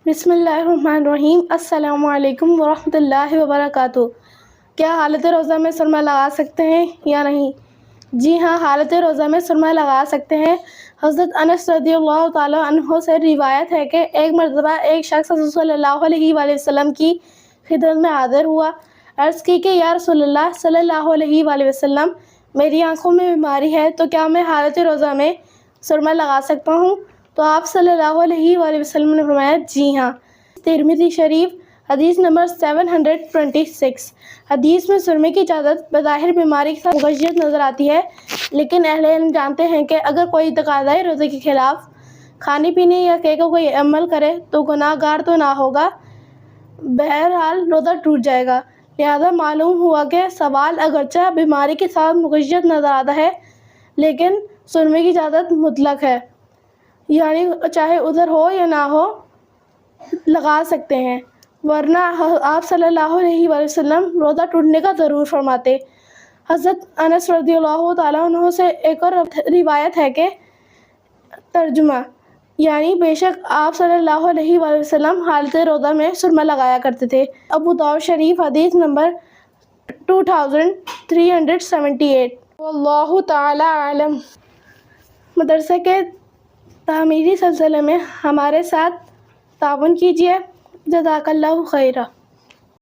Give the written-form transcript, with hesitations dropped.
بسم اللہ الرحمن الرحیم۔ السلام علیکم ورحمۃ اللہ وبرکاتہ۔ کیا حالت روزہ میں سرما لگا سکتے ہیں یا نہیں؟ جی ہاں، حالت روزہ میں سرما لگا سکتے ہیں۔ حضرت انس رضی اللہ تعالیٰ عنہ سے روایت ہے کہ ایک مرتبہ ایک شخص حضور صلی اللہ علیہ وآلہ وسلم کی خدمت میں حاضر ہوا۔ عرض کی کہ یا رسول اللہ صلی اللہ علیہ وآلہ وسلم، میری آنکھوں میں بیماری ہے تو کیا میں حالت روزہ میں سرما لگا سکتا ہوں؟ تو آپ صلی اللہ علیہ وآلہ وسلم نے فرمایا جی ہاں۔ ترمذی شریف حدیث نمبر 726۔ حدیث میں سرمے کی اجازت بظاہر بیماری کے ساتھ مغشیت نظر آتی ہے، لیکن اہل علم جانتے ہیں کہ اگر کوئی تقاضۂ روزے کے خلاف کھانے پینے یا کہ کوئی عمل کرے تو گناہ گار تو نہ ہوگا، بہرحال روزہ ٹوٹ جائے گا۔ لہذا معلوم ہوا کہ سوال اگرچہ بیماری کے ساتھ مغشیت نظر آتا ہے، لیکن سرمے کی اجازت مطلق ہے، یعنی چاہے عذر ہو یا نہ ہو لگا سکتے ہیں، ورنہ آپ صلی اللہ علیہ وآلہ وسلم روزہ ٹوٹنے کا ضرور فرماتے۔ حضرت انس رضی اللہ تعالیٰ عنہ سے ایک اور روایت ہے کہ ترجمہ یعنی بے شک آپ صلی اللہ علیہ وآلہ وسلم حالت روزہ میں سرما لگایا کرتے تھے۔ ابو داؤد شریف حدیث نمبر 2378۔ واللہ تعالی اعلم۔ مدرسہ کے تعمیری سلسلے میں ہمارے ساتھ تعاون کیجیے۔ جزاک اللہ خیرہ۔